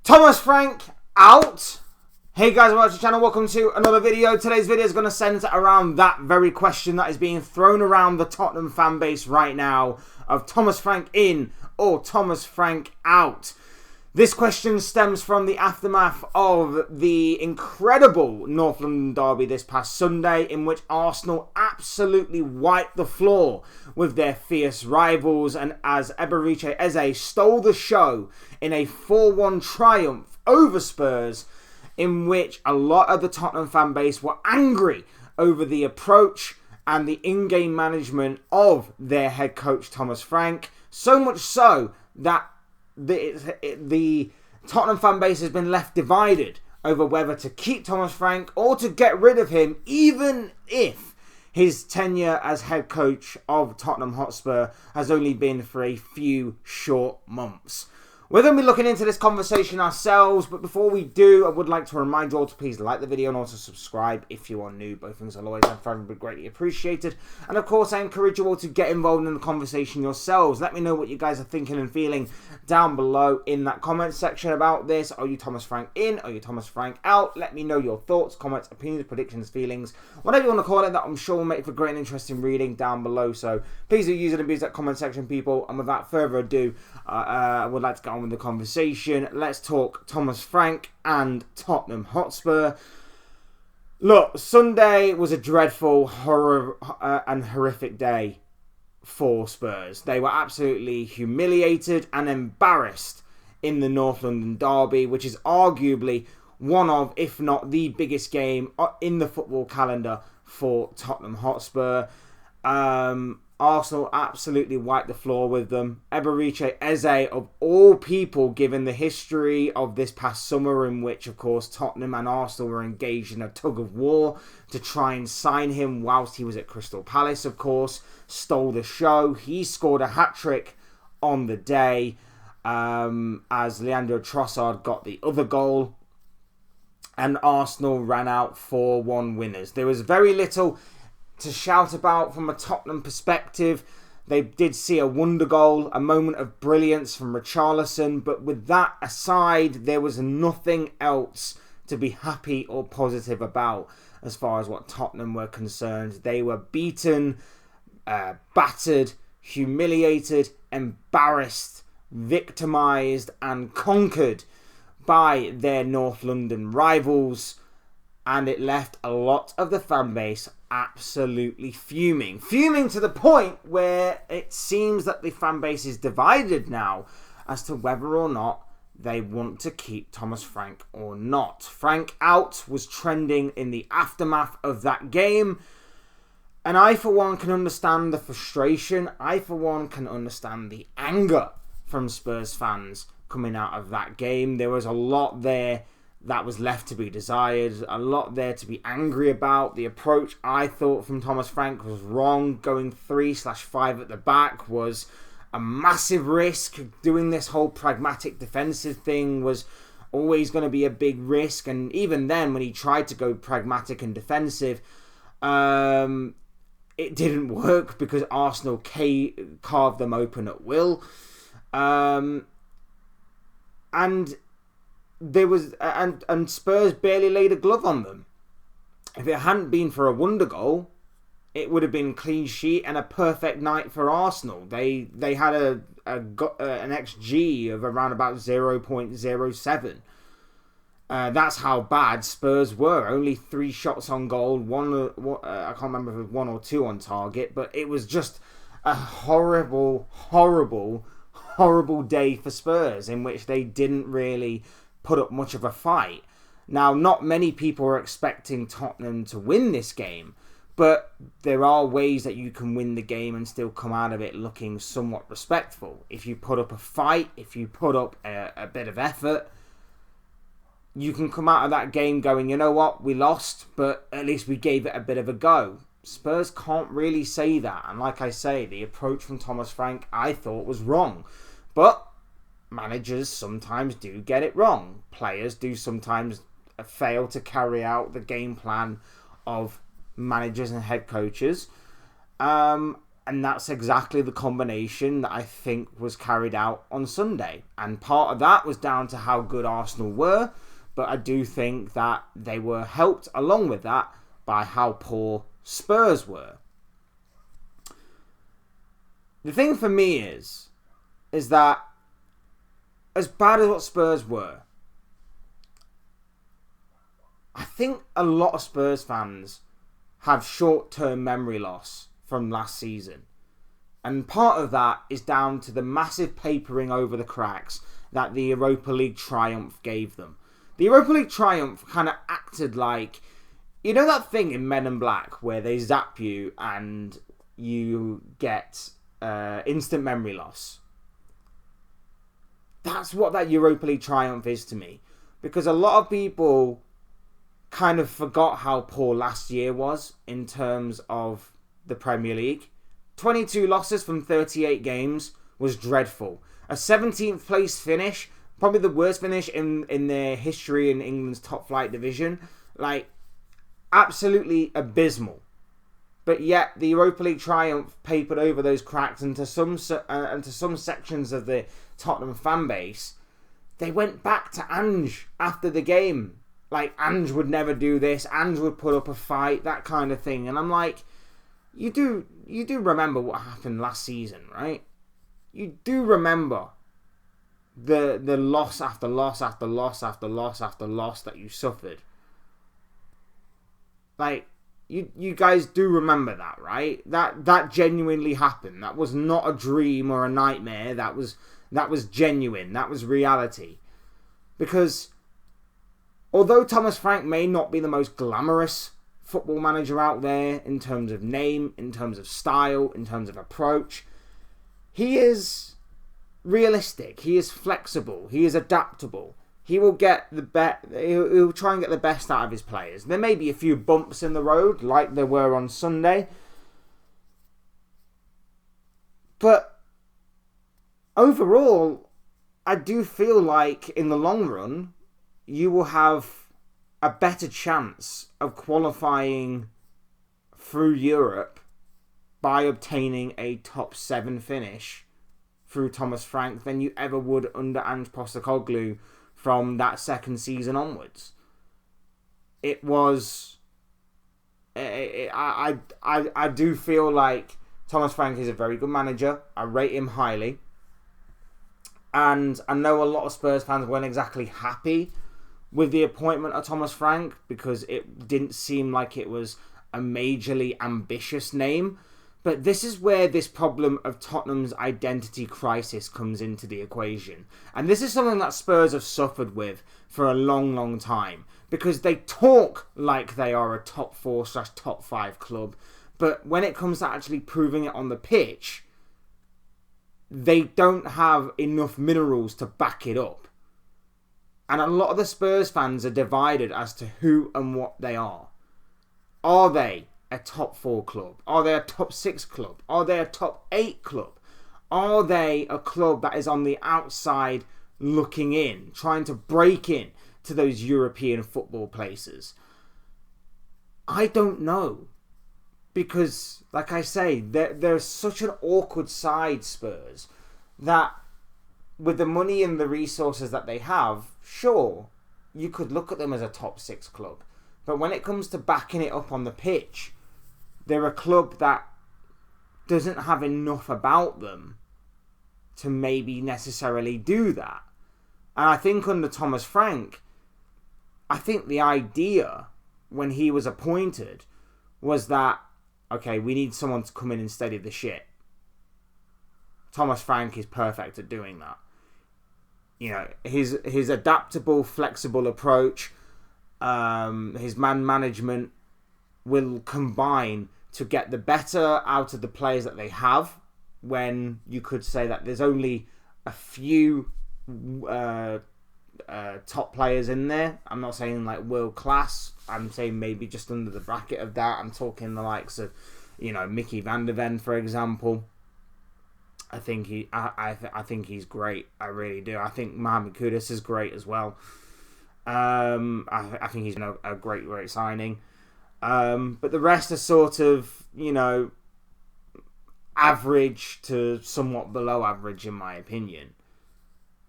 Thomas Frank out. Hey guys, welcome to the channel. Welcome to another video. Today's video is going to centre around that very question that is being thrown around the Tottenham fan base right now of Thomas Frank in or Thomas Frank out. This question stems from the aftermath of the incredible North London derby this past Sunday, in which Arsenal absolutely wiped the floor with their fierce rivals, and as Eberiche Eze stole the show in a 4-1 triumph over Spurs, in which a lot of the Tottenham fan base were angry over the approach and the in-game management of their head coach Thomas Frank, so much so that the Tottenham fan base has been left divided over whether to keep Thomas Frank or to get rid of him, even if his tenure as head coach of Tottenham Hotspur has only been for a few short months. We're going to be looking into this conversation ourselves, but before we do, I would like to remind you all to please like the video and also subscribe if you are new. Both things are always and forever be greatly appreciated. And of course, I encourage you all to get involved in the conversation yourselves. Let me know what you guys are thinking and feeling down below in that comment section about this. Are you Thomas Frank in? Are you Thomas Frank out? Let me know your thoughts, comments, opinions, predictions, feelings, whatever you want to call it, that I'm sure will make for great and interesting reading down below. So please do use and abuse that comment section, people. And without further ado, I would like to get on with the conversation. Let's talk Thomas Frank and Tottenham Hotspur. Look, Sunday was a dreadful, horrific day for Spurs. They were absolutely humiliated and embarrassed in the North London derby, which is arguably one of, if not the biggest game in the football calendar for Tottenham Hotspur. Arsenal absolutely wiped the floor with them. Eberiche Eze, of all people, given the history of this past summer, in which, of course, Tottenham and Arsenal were engaged in a tug of war to try and sign him whilst he was at Crystal Palace, of course, stole the show. He scored a hat-trick on the day, as Leandro Trossard got the other goal, and Arsenal ran out 4-1 winners. There was very little to shout about from a Tottenham perspective. They did see a wonder goal, a moment of brilliance from Richarlison, but with that aside, there was nothing else to be happy or positive about as far as what Tottenham were concerned. They were beaten, battered, humiliated, embarrassed, victimised and conquered by their North London rivals, and it left a lot of the fan base absolutely fuming. Fuming to the point where it seems that the fan base is divided now as to whether or not they want to keep Thomas Frank or not. Frank out was trending in the aftermath of that game, and I for one can understand the frustration. I for one can understand the anger from Spurs fans coming out of that game. There was a lot there that was left to be desired, a lot there to be angry about. The approach, I thought, from Thomas Frank was wrong. Going 3/5 at the back was a massive risk. Doing this whole pragmatic defensive thing was always going to be a big risk, and even then, when he tried to go pragmatic and defensive, it didn't work because Arsenal carved them open at will. There was and Spurs barely laid a glove on them. If it hadn't been for a wonder goal, it would have been clean sheet and a perfect night for Arsenal. They had an XG of around about 0.07. That's how bad Spurs were. Only 3 shots on goal. I can't remember if it was 1 or 2 on target, but it was just a horrible day for Spurs, in which they didn't really put up much of a fight. Now, not many people are expecting Tottenham to win this game, but there are ways that you can win the game and still come out of it looking somewhat respectful. If you put up a fight, if you put up a bit of effort, you can come out of that game going, you know what, we lost, but at least we gave it a bit of a go. Spurs can't really say that, and like I say, the approach from Thomas Frank I thought was wrong. But managers sometimes do get it wrong. Players do sometimes fail to carry out the game plan of managers and head coaches. And that's exactly the combination that I think was carried out on Sunday. And part of that was down to how good Arsenal were, but I do think that they were helped along with that by how poor Spurs were. The thing for me is that as bad as what Spurs were, I think a lot of Spurs fans have short-term memory loss from last season. And part of that is down to the massive papering over the cracks that the Europa League triumph gave them. The Europa League triumph kind of acted like, you know that thing in Men in Black where they zap you and you get instant memory loss? That's what that Europa League triumph is to me. Because a lot of people kind of forgot how poor last year was in terms of the Premier League. 22 losses from 38 games was dreadful. A 17th place finish, probably the worst finish in their history in England's top flight division. Like, absolutely abysmal. But yet, the Europa League triumph papered over those cracks, and to some sections of the Tottenham fan base, they went back to Ange after the game. Like, Ange would never do this, Ange would put up a fight, that kind of thing. And I'm like, you do remember what happened last season, right? You do remember the loss after loss after loss after loss after loss that you suffered. Like, you guys do remember that, right? That genuinely happened. That was not a dream or a nightmare. That was genuine. That was reality. Because although Thomas Frank may not be the most glamorous football manager out there in terms of name, in terms of style, in terms of approach, he is realistic. He is flexible. He is adaptable. He will get he'll try and get the best out of his players. There may be a few bumps in the road, like there were on Sunday. But overall, I do feel like in the long run, you will have a better chance of qualifying through Europe by obtaining a top 7 finish through Thomas Frank than you ever would under Ange Postecoglou from that second season onwards. It was... I do feel like Thomas Frank is a very good manager. I rate him highly. And I know a lot of Spurs fans weren't exactly happy with the appointment of Thomas Frank because it didn't seem like it was a majorly ambitious name. But this is where this problem of Tottenham's identity crisis comes into the equation. And this is something that Spurs have suffered with for a long, long time. Because they talk like they are a top 4/top 5 club. But when it comes to actually proving it on the pitch, they don't have enough minerals to back it up. And a lot of the Spurs fans are divided as to who and what they are. Are they a top 4 club? Are they a top 6 club? Are they a top 8 club? Are they a club that is on the outside looking in, trying to break in to those European football places? I don't know. Because, like I say, they're such an awkward side, Spurs, that with the money and the resources that they have, sure, you could look at them as a top 6 club. But when it comes to backing it up on the pitch, they're a club that doesn't have enough about them to maybe necessarily do that. And I think under Thomas Frank, I think the idea when he was appointed was that, okay, we need someone to come in and steady the shit. Thomas Frank is perfect at doing that. You know, his adaptable, flexible approach, his man management will combine to get the better out of the players that they have, when you could say that there's only a few top players in there. I'm not saying like world class. I'm saying maybe just under the bracket of that. I'm talking the likes of, you know, Mickey van der Ven, for example. I think he's great. I really do. I think Mohamed Kudus is great as well. I think he's a great signing. But the rest are sort of, you know, average to somewhat below average, in my opinion.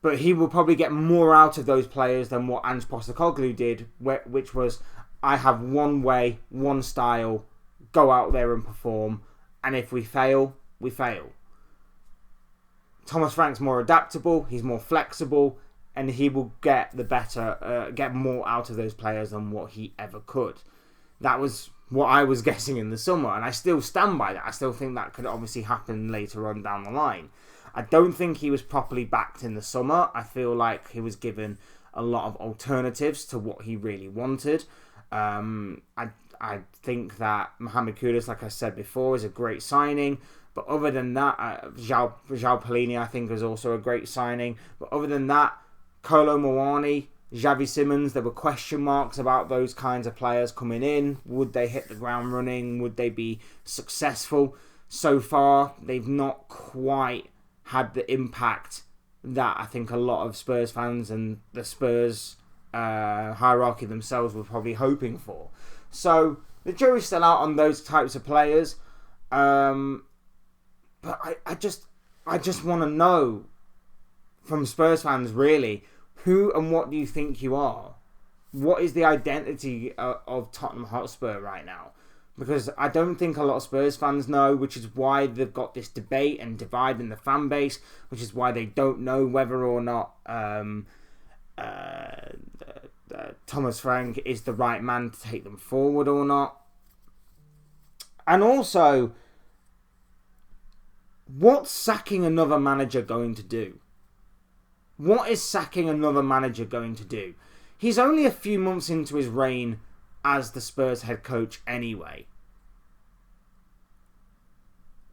But he will probably get more out of those players than what Ange Postecoglou did, which was, I have one way, one style, go out there and perform, and if we fail, we fail. Thomas Frank's more adaptable, he's more flexible, and he will get get more out of those players than what he ever could. That was what I was guessing in the summer, and I still stand by that. I still think that could obviously happen later on down the line. I don't think he was properly backed in the summer. I feel like he was given a lot of alternatives to what he really wanted. I think that Mohamed Kudus, like I said before, is a great signing. But other than that, João Pelini, I think, is also a great signing. But other than that, Kolo Muani, Xavi Simons, there were question marks about those kinds of players coming in. Would they hit the ground running? Would they be successful? So far, they've not quite had the impact that I think a lot of Spurs fans and the Spurs hierarchy themselves were probably hoping for. So the jury's still out on those types of players. But I just want to know from Spurs fans, really, who and what do you think you are? What is the identity of Tottenham Hotspur right now? Because I don't think a lot of Spurs fans know, which is why they've got this debate and divide in the fan base, which is why they don't know whether or not Thomas Frank is the right man to take them forward or not. And also, what's sacking another manager going to do? What is sacking another manager going to do? He's only a few months into his reign as the Spurs head coach anyway.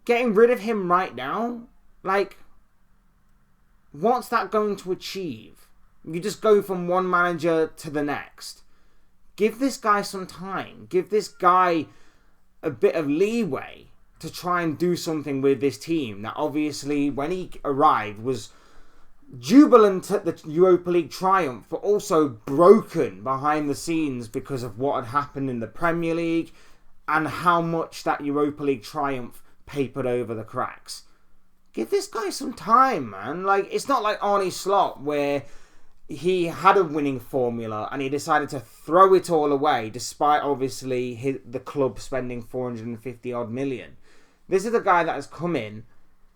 Getting rid of him right now, like, what's that going to achieve? You just go from one manager to the next. Give this guy some time. Give this guy a bit of leeway to try and do something with this team that obviously, when he arrived, was jubilant at the Europa League triumph, but also broken behind the scenes because of what had happened in the Premier League and how much that Europa League triumph papered over the cracks. Give this guy some time, man. Like, it's not like Arne Slot, where he had a winning formula and he decided to throw it all away, despite obviously the club spending 450 odd million. This is a guy that has come in,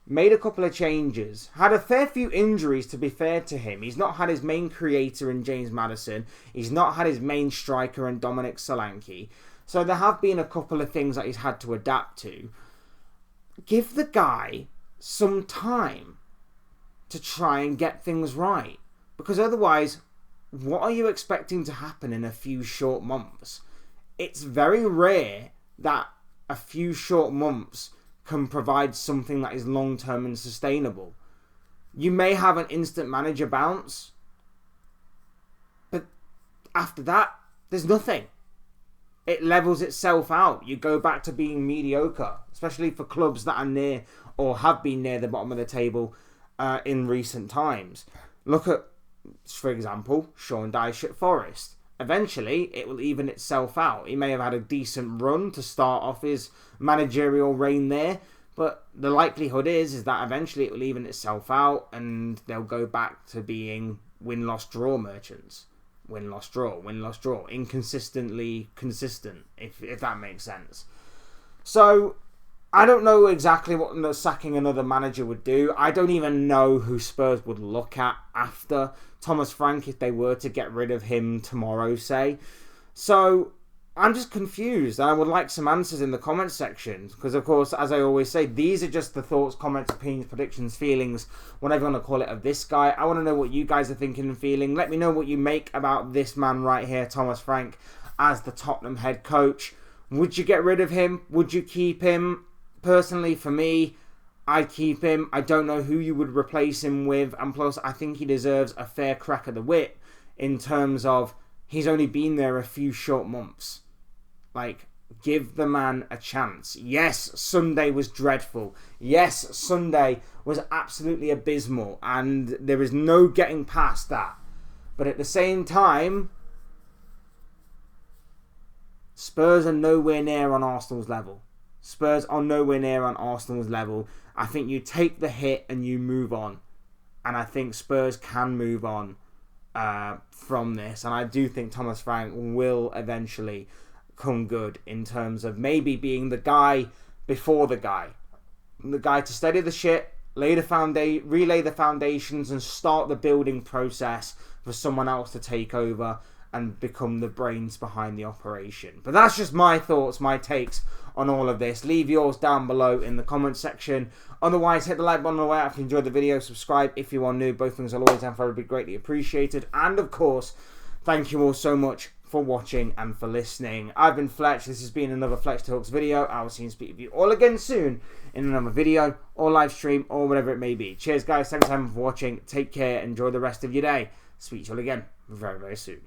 made a couple of changes, had a fair few injuries, to be fair to him. He's not had his main creator in James Maddison. He's not had his main striker in Dominic Solanke. So there have been a couple of things that he's had to adapt to. Give the guy some time to try and get things right. Because otherwise, what are you expecting to happen in a few short months? It's very rare that a few short months can provide something that is long-term and sustainable. You may have an instant manager bounce, but after that, there's nothing. It levels itself out. You go back to being mediocre, especially for clubs that are near or have been near the bottom of the table in recent times. Look at, for example, Sean Dyche at Forest. Eventually, it will even itself out. He may have had a decent run to start off his managerial reign there, but the likelihood is that eventually it will even itself out and they'll go back to being win-loss-draw merchants. Win-loss-draw, win-loss-draw. Inconsistently consistent, if that makes sense. So, I don't know exactly what sacking another manager would do. I don't even know who Spurs would look at after Thomas Frank if they were to get rid of him tomorrow, say. So, I'm just confused. I would like some answers in the comments section. Because, of course, as I always say, these are just the thoughts, comments, opinions, predictions, feelings, whatever you want to call it, of this guy. I want to know what you guys are thinking and feeling. Let me know what you make about this man right here, Thomas Frank, as the Tottenham head coach. Would you get rid of him? Would you keep him? Personally, for me, I'd keep him. I don't know who you would replace him with. And plus, I think he deserves a fair crack of the whip in terms of he's only been there a few short months. Like, give the man a chance. Yes, Sunday was dreadful. Yes, Sunday was absolutely abysmal. And there is no getting past that. But at the same time, Spurs are nowhere near on Arsenal's level. Spurs are nowhere near on Arsenal's level. I think you take the hit and you move on. And I think Spurs can move on from this. And I do think Thomas Frank will eventually come good in terms of maybe being the guy before the guy. The guy to steady the ship, relay the foundations and start the building process for someone else to take over and become the brains behind the operation. But that's just my thoughts, my takes on all of this. Leave yours down below in the comment section. Otherwise, hit the like button on the way out if you enjoyed the video. Subscribe if you are new. Both things will always and forever be greatly appreciated. And of course, thank you all so much for watching and for listening. I've been Fletch. This has been another Fletch Talks video. I will see and speak with you all again soon in another video or live stream or whatever it may be. Cheers, guys. Thanks for watching. Take care. Enjoy the rest of your day. Speak to you all again very, very soon.